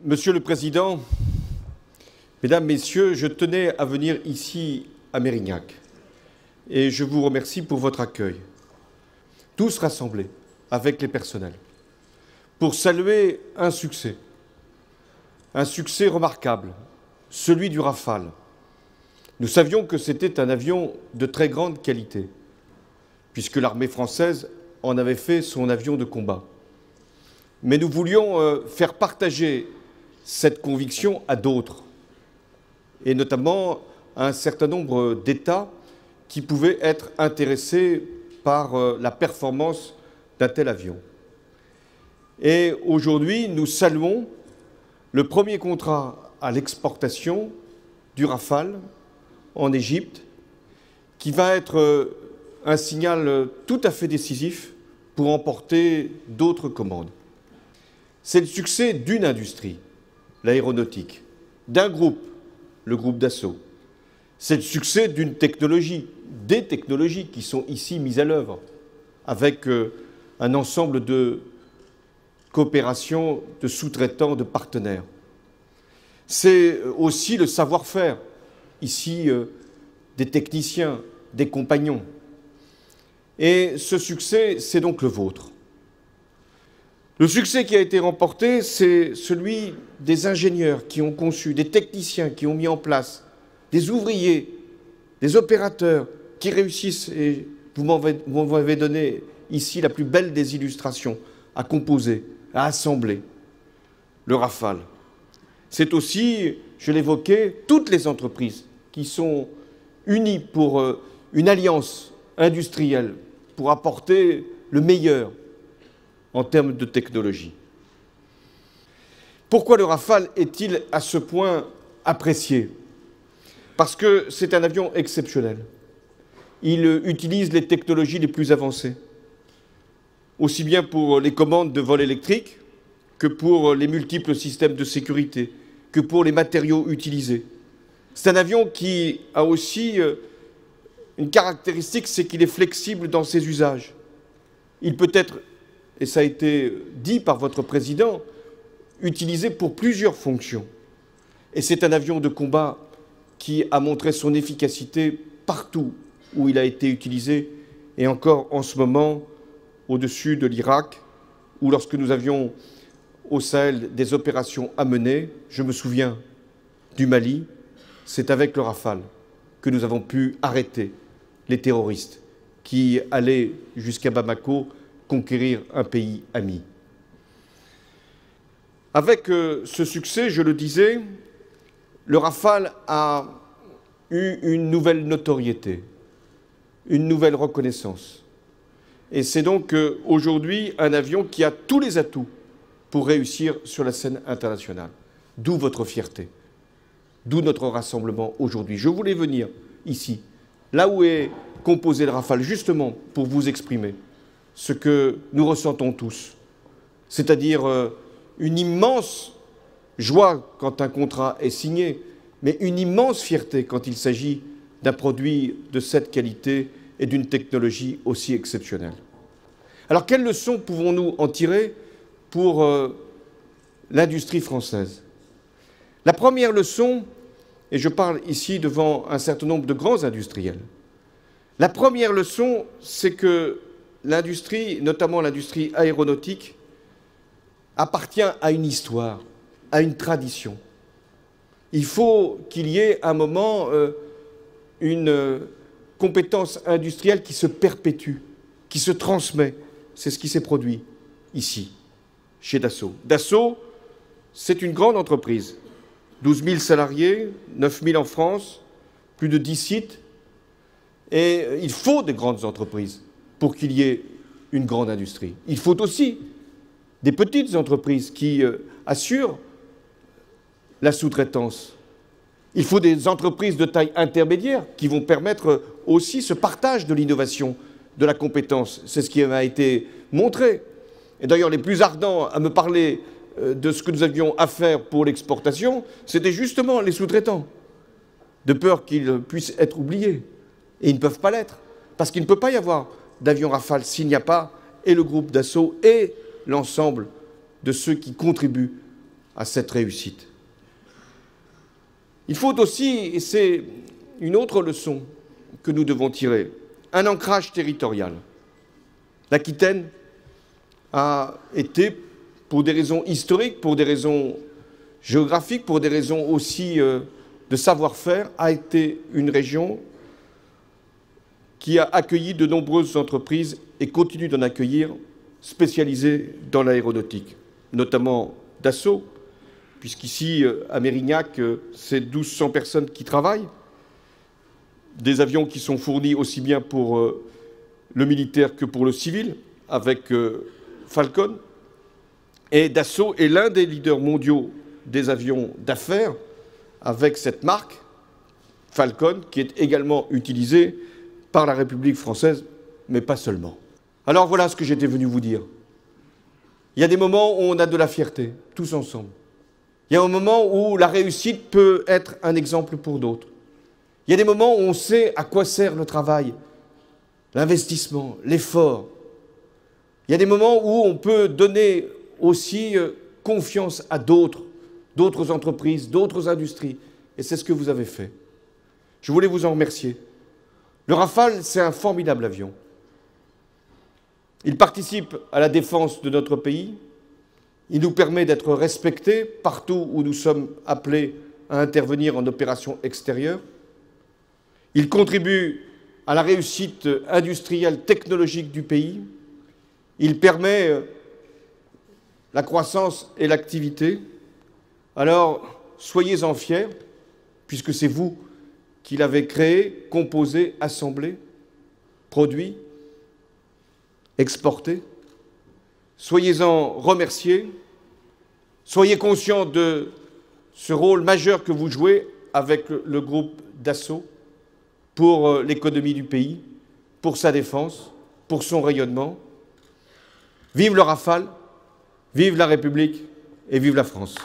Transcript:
Monsieur le Président, Mesdames, Messieurs, je tenais à venir ici à Mérignac et je vous remercie pour votre accueil, tous rassemblés avec les personnels, pour saluer un succès remarquable, celui du Rafale. Nous savions que c'était un avion de très grande qualité, puisque l'armée française en avait fait son avion de combat. Mais nous voulions faire partager cette conviction à d'autres, et notamment à un certain nombre d'États qui pouvaient être intéressés par la performance d'un tel avion. Et aujourd'hui, nous saluons le premier contrat à l'exportation du Rafale en Égypte, qui va être un signal tout à fait décisif pour emporter d'autres commandes. C'est le succès d'une industrie, l'aéronautique, d'un groupe, le groupe Dassault. C'est le succès d'une technologie, des technologies qui sont ici mises à l'œuvre, avec un ensemble de coopérations, de sous-traitants, de partenaires. C'est aussi le savoir-faire, ici, des techniciens, des compagnons. Et ce succès, c'est donc le vôtre. Le succès qui a été remporté, c'est celui des ingénieurs qui ont conçu, des techniciens qui ont mis en place, des ouvriers, des opérateurs qui réussissent, et vous m'avez donné ici la plus belle des illustrations, à composer, à assembler le Rafale. C'est aussi, je l'évoquais, toutes les entreprises qui sont unies pour une alliance industrielle pour apporter le meilleur en termes de technologie. Pourquoi le Rafale est-il à ce point apprécié? Parce que c'est un avion exceptionnel. Il utilise les technologies les plus avancées, aussi bien pour les commandes de vol électrique que pour les multiples systèmes de sécurité, que pour les matériaux utilisés. C'est un avion qui a aussi une caractéristique, c'est qu'il est flexible dans ses usages. Il peut être, et ça a été dit par votre président, utilisé pour plusieurs fonctions. Et c'est un avion de combat qui a montré son efficacité partout où il a été utilisé, et encore en ce moment au-dessus de l'Irak, où lorsque nous avions au Sahel des opérations à mener, je me souviens du Mali, c'est avec le Rafale que nous avons pu arrêter les terroristes qui allaient jusqu'à Bamako conquérir un pays ami. Avec ce succès, je le disais, le Rafale a eu une nouvelle notoriété, une nouvelle reconnaissance. Et c'est donc aujourd'hui un avion qui a tous les atouts pour réussir sur la scène internationale. D'où votre fierté, d'où notre rassemblement aujourd'hui. Je voulais venir ici, là où est composé le Rafale, justement pour vous exprimer ce que nous ressentons tous, c'est-à-dire une immense joie quand un contrat est signé, mais une immense fierté quand il s'agit d'un produit de cette qualité et d'une technologie aussi exceptionnelle. Alors, quelles leçons pouvons-nous en tirer pour l'industrie française? La première leçon, et je parle ici devant un certain nombre de grands industriels, la première leçon, c'est que l'industrie, notamment l'industrie aéronautique, appartient à une histoire, à une tradition. Il faut qu'il y ait à un moment une compétence industrielle qui se perpétue, qui se transmet. C'est ce qui s'est produit ici, chez Dassault. Dassault, c'est une grande entreprise. 12 000 salariés, 9 000 en France, plus de 10 sites. Et il faut des grandes entreprises pour qu'il y ait une grande industrie. Il faut aussi des petites entreprises qui assurent la sous-traitance. Il faut des entreprises de taille intermédiaire qui vont permettre aussi ce partage de l'innovation, de la compétence. C'est ce qui m'a été montré. Et d'ailleurs, les plus ardents à me parler de ce que nous avions à faire pour l'exportation, c'était justement les sous-traitants, de peur qu'ils puissent être oubliés. Et ils ne peuvent pas l'être, parce qu'il ne peut pas y avoir d'avion Rafale s'il n'y a pas et le groupe Dassault et l'ensemble de ceux qui contribuent à cette réussite. Il faut aussi, et c'est une autre leçon que nous devons tirer, un ancrage territorial. L'Aquitaine a été, pour des raisons historiques, pour des raisons géographiques, pour des raisons aussi de savoir-faire, a été une région qui a accueilli de nombreuses entreprises et continue d'en accueillir, spécialisées dans l'aéronautique, notamment Dassault, puisqu'ici, à Mérignac, c'est 1 200 personnes qui travaillent, des avions qui sont fournis aussi bien pour le militaire que pour le civil, avec Falcon. Et Dassault est l'un des leaders mondiaux des avions d'affaires, avec cette marque, Falcon, qui est également utilisée par la République française, mais pas seulement. Alors voilà ce que j'étais venu vous dire. Il y a des moments où on a de la fierté, tous ensemble. Il y a un moment où la réussite peut être un exemple pour d'autres. Il y a des moments où on sait à quoi sert le travail, l'investissement, l'effort. Il y a des moments où on peut donner aussi confiance à d'autres entreprises, d'autres industries. Et c'est ce que vous avez fait. Je voulais vous en remercier. Le Rafale, c'est un formidable avion. Il participe à la défense de notre pays. Il nous permet d'être respectés partout où nous sommes appelés à intervenir en opération extérieure. Il contribue à la réussite industrielle, technologique du pays. Il permet la croissance et l'activité. Alors, soyez-en fiers, puisque c'est vous qui l'avez créé, composé, assemblé, produit, exporté. Soyez-en remerciés. Soyez conscients de ce rôle majeur que vous jouez avec le groupe Dassault pour l'économie du pays, pour sa défense, pour son rayonnement. Vive le Rafale, vive la République et vive la France.